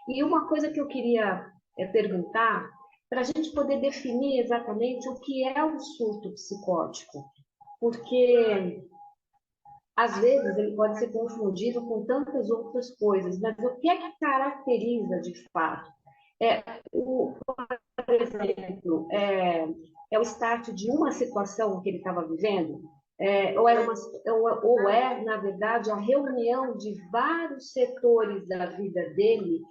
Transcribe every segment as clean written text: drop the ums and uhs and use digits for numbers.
E uma coisa que eu queria perguntar, para a gente poder definir exatamente o que é um surto psicótico, porque às vezes ele pode ser confundido com tantas outras coisas, mas o que é que caracteriza de fato? É, por exemplo, é o start de uma situação que ele estava vivendo, ou é, na verdade, a reunião de vários setores da vida dele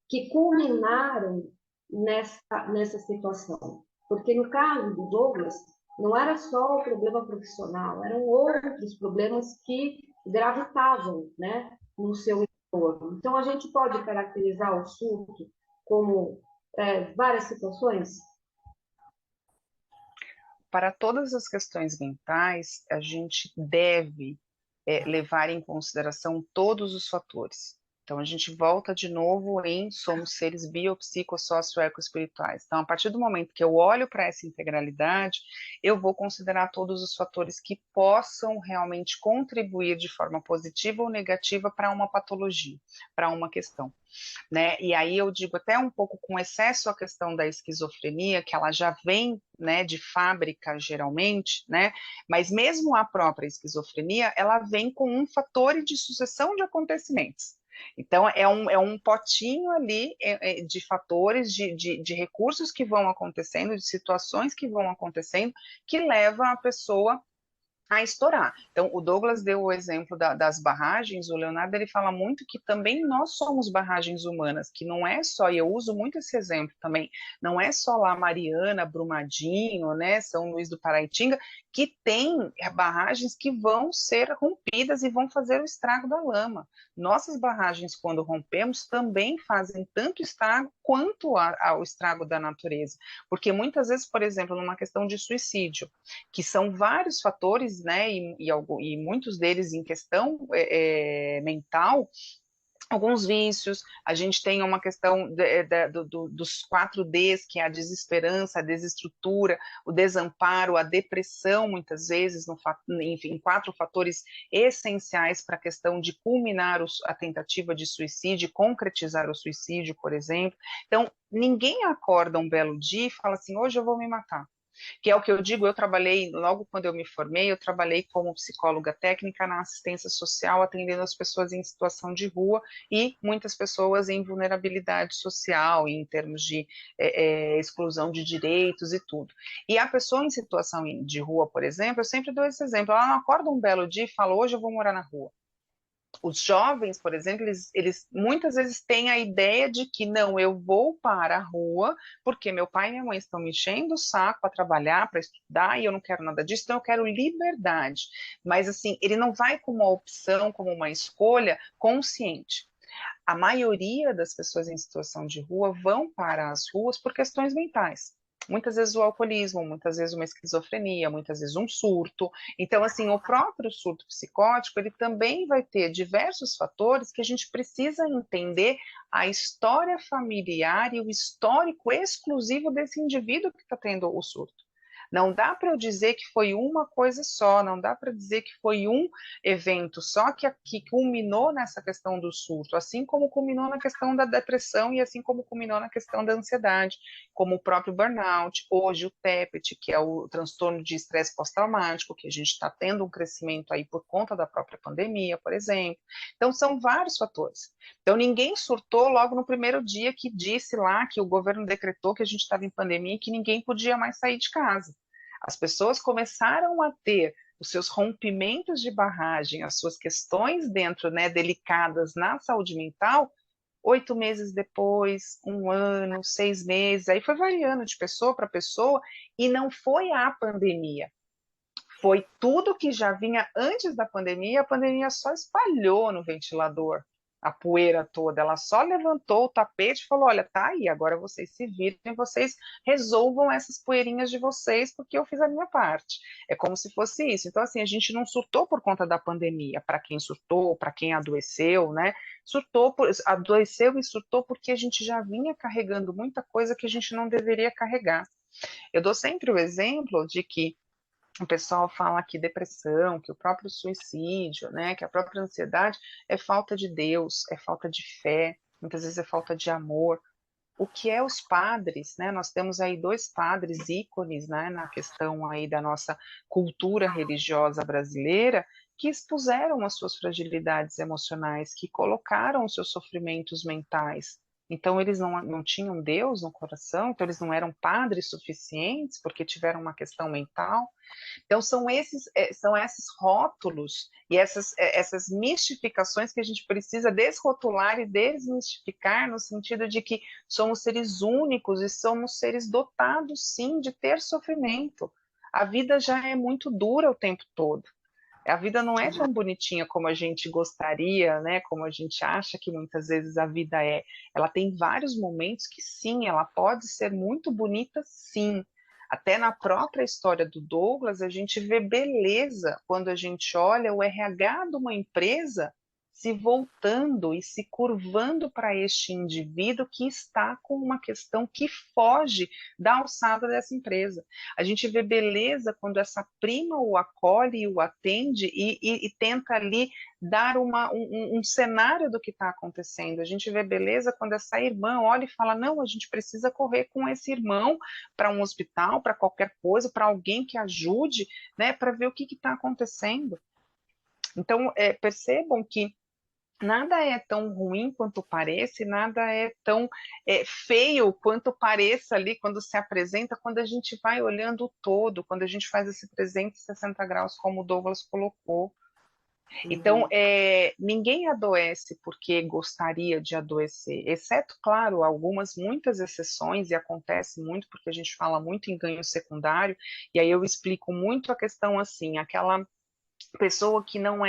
que culminaram nessa situação. Porque no caso do Douglas, não era só o problema profissional, eram outros problemas que gravitavam, né, no seu entorno. Então, a gente pode caracterizar o surto como várias situações. Para todas as questões mentais, a gente deve levar em consideração todos os fatores. Então, a gente volta de novo em somos seres biopsicossocioecoespirituais. Então, a partir do momento que eu olho para essa integralidade, eu vou considerar todos os fatores que possam realmente contribuir de forma positiva ou negativa para uma patologia, para uma questão, né? E aí eu digo até um pouco com excesso a questão da esquizofrenia, que ela já vem, né, de fábrica geralmente, né? Mas mesmo a própria esquizofrenia, ela vem com um fator de sucessão de acontecimentos. Então, é um potinho ali de fatores, de recursos que vão acontecendo, de situações que vão acontecendo, que leva a pessoa a estourar. Então, o Douglas deu o exemplo das barragens, o Leonardo ele fala muito que também nós somos barragens humanas, que não é só, e eu uso muito esse exemplo também, não é só lá Mariana, Brumadinho, né, São Luís do Paraitinga, que tem barragens que vão ser rompidas e vão fazer o estrago da lama. Nossas barragens, quando rompemos, também fazem tanto estrago quanto ao estrago da natureza, porque muitas vezes, por exemplo, numa questão de suicídio, que são vários fatores, né, e muitos deles em questão mental, alguns vícios, a gente tem uma questão dos 4Ds, que é a desesperança, a desestrutura, o desamparo, a depressão, muitas vezes, enfim, 4 fatores essenciais para a questão de culminar a tentativa de suicídio, concretizar o suicídio, por exemplo. Então, ninguém acorda um belo dia e fala assim, hoje eu vou me matar. Que é o que eu digo, eu trabalhei, logo quando eu me formei, eu trabalhei como psicóloga técnica na assistência social, atendendo as pessoas em situação de rua e muitas pessoas em vulnerabilidade social, em termos de exclusão de direitos e tudo. E a pessoa em situação de rua, por exemplo, eu sempre dou esse exemplo, ela não acorda um belo dia e fala, hoje eu vou morar na rua. Os jovens, por exemplo, eles muitas vezes têm a ideia de que não, eu vou para a rua porque meu pai e minha mãe estão me enchendo o saco para trabalhar, para estudar e eu não quero nada disso, então eu quero liberdade. Mas assim, ele não vai com uma opção, como uma escolha consciente. A maioria das pessoas em situação de rua vão para as ruas por questões mentais. Muitas vezes o alcoolismo, muitas vezes uma esquizofrenia, muitas vezes um surto. Então, assim, o próprio surto psicótico, ele também vai ter diversos fatores que a gente precisa entender a história familiar e o histórico exclusivo desse indivíduo que está tendo o surto. Não dá para eu dizer que foi uma coisa só, não dá para dizer que foi um evento só que culminou nessa questão do surto, assim como culminou na questão da depressão e assim como culminou na questão da ansiedade, como o próprio burnout, hoje o TEPT, que é o transtorno de estresse pós-traumático, que a gente está tendo um crescimento aí por conta da própria pandemia, por exemplo. Então, são vários fatores. Então, ninguém surtou logo no primeiro dia que disse lá que o governo decretou que a gente estava em pandemia e que ninguém podia mais sair de casa. As pessoas começaram a ter os seus rompimentos de barragem, as suas questões dentro, né, delicadas na saúde mental, 8 meses depois, um ano, 6 meses, aí foi variando de pessoa para pessoa, e não foi a pandemia. Foi tudo que já vinha antes da pandemia, a pandemia só espalhou no ventilador a poeira toda, ela só levantou o tapete e falou, olha, tá aí, agora vocês se virem, vocês resolvam essas poeirinhas de vocês, porque eu fiz a minha parte. É como se fosse isso. Então, assim, a gente não surtou por conta da pandemia, para quem surtou, para quem adoeceu, né? Adoeceu e surtou porque a gente já vinha carregando muita coisa que a gente não deveria carregar. Eu dou sempre o exemplo de que o pessoal fala que depressão, que o próprio suicídio, né, que a própria ansiedade é falta de Deus, é falta de fé. muitas vezes é falta de amor. O que é os padres, né? Nós temos aí dois padres ícones, né, na questão aí da nossa cultura religiosa brasileira, que expuseram as suas fragilidades emocionais, que colocaram os seus sofrimentos mentais. Então, eles não tinham Deus no coração, então eles não eram padres suficientes, porque tiveram uma questão mental. Então, são esses rótulos e essas mistificações que a gente precisa desrotular e desmistificar, no sentido de que somos seres únicos e somos seres dotados, sim, de ter sofrimento. A vida já é muito dura o tempo todo. A vida não é tão bonitinha como a gente gostaria, né? Como a gente acha que muitas vezes a vida é. Ela tem vários momentos que sim, ela pode ser muito bonita, sim. Até na própria história do Douglas, a gente vê beleza quando a gente olha o RH de uma empresa se voltando e se curvando para este indivíduo que está com uma questão que foge da alçada dessa empresa. A gente vê beleza quando essa prima o acolhe e o atende e tenta ali dar um cenário do que está acontecendo. A gente vê beleza quando essa irmã olha e fala: não, a gente precisa correr com esse irmão para um hospital, para qualquer coisa, para alguém que ajude, né, para ver o que está acontecendo. Então, percebam que nada é tão ruim quanto parece, nada é tão feio quanto pareça ali quando se apresenta, quando a gente vai olhando o todo, quando a gente faz esse 360 graus, como o Douglas colocou. Então, ninguém adoece porque gostaria de adoecer, exceto, claro, muitas exceções, e acontece muito porque a gente fala muito em ganho secundário, e aí eu explico muito a questão assim, aquela pessoa que não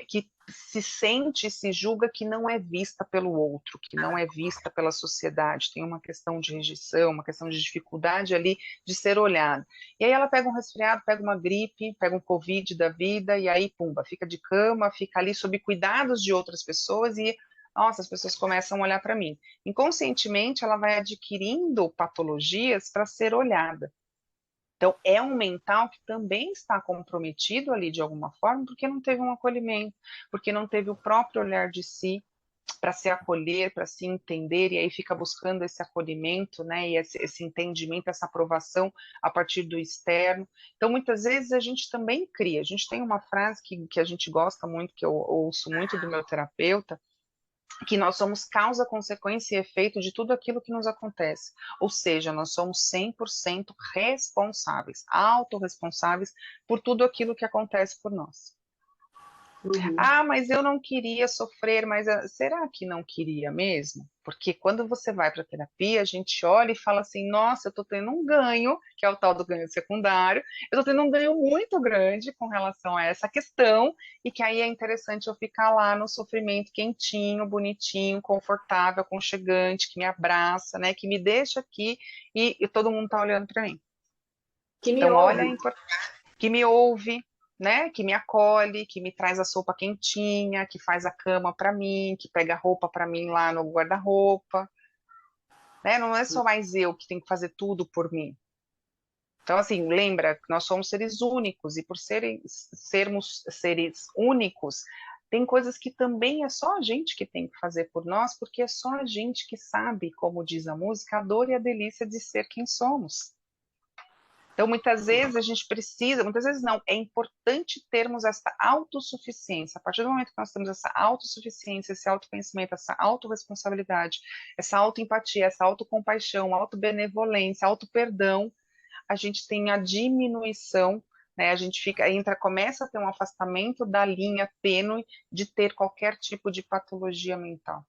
que se sente, se julga que não é vista pelo outro, que não é vista pela sociedade, tem uma questão de rejeição, uma questão de dificuldade ali de ser olhada. E aí ela pega um resfriado, pega uma gripe, pega um Covid da vida, e aí, pumba, fica de cama, fica ali sob cuidados de outras pessoas e nossa, as pessoas começam a olhar para mim. Inconscientemente, ela vai adquirindo patologias para ser olhada. Então, é um mental que também está comprometido ali de alguma forma, porque não teve um acolhimento, porque não teve o próprio olhar de si para se acolher, para se entender, e aí fica buscando esse acolhimento, né, e esse entendimento, essa aprovação a partir do externo. Então, muitas vezes a gente também cria. A gente tem uma frase que a gente gosta muito, que eu ouço muito do meu terapeuta, que nós somos causa, consequência e efeito de tudo aquilo que nos acontece. Ou seja, nós somos 100% responsáveis, autorresponsáveis por tudo aquilo que acontece por nós. Ah, mas eu não queria sofrer, mas será que não queria mesmo? Porque quando você vai para a terapia, a gente olha e fala assim: nossa, eu estou tendo um ganho, que é o tal do ganho secundário, eu estou tendo um ganho muito grande com relação a essa questão, e que aí é interessante eu ficar lá no sofrimento quentinho, bonitinho, confortável, aconchegante, que me abraça, né, que me deixa aqui e todo mundo está olhando para mim. Que me Então, olha, ouve. que me ouve, né? Que me acolhe, que me traz a sopa quentinha, que faz a cama para mim, que pega a roupa para mim lá no guarda-roupa, né? Não é só mais eu que tenho que fazer tudo por mim. Então, assim, lembra que nós somos seres únicos e por sermos seres únicos, tem coisas que também é só a gente que tem que fazer por nós, porque é só a gente que sabe, como diz a música, a dor e a delícia de ser quem somos. Então, muitas vezes a gente precisa, muitas vezes não, é importante termos essa autossuficiência. A partir do momento que nós temos essa autossuficiência, esse autoconhecimento, essa autorresponsabilidade, essa autoempatia, essa autocompaixão, autobenevolência, autoperdão, a gente tem a diminuição, né? A gente começa a ter um afastamento da linha tênue de ter qualquer tipo de patologia mental.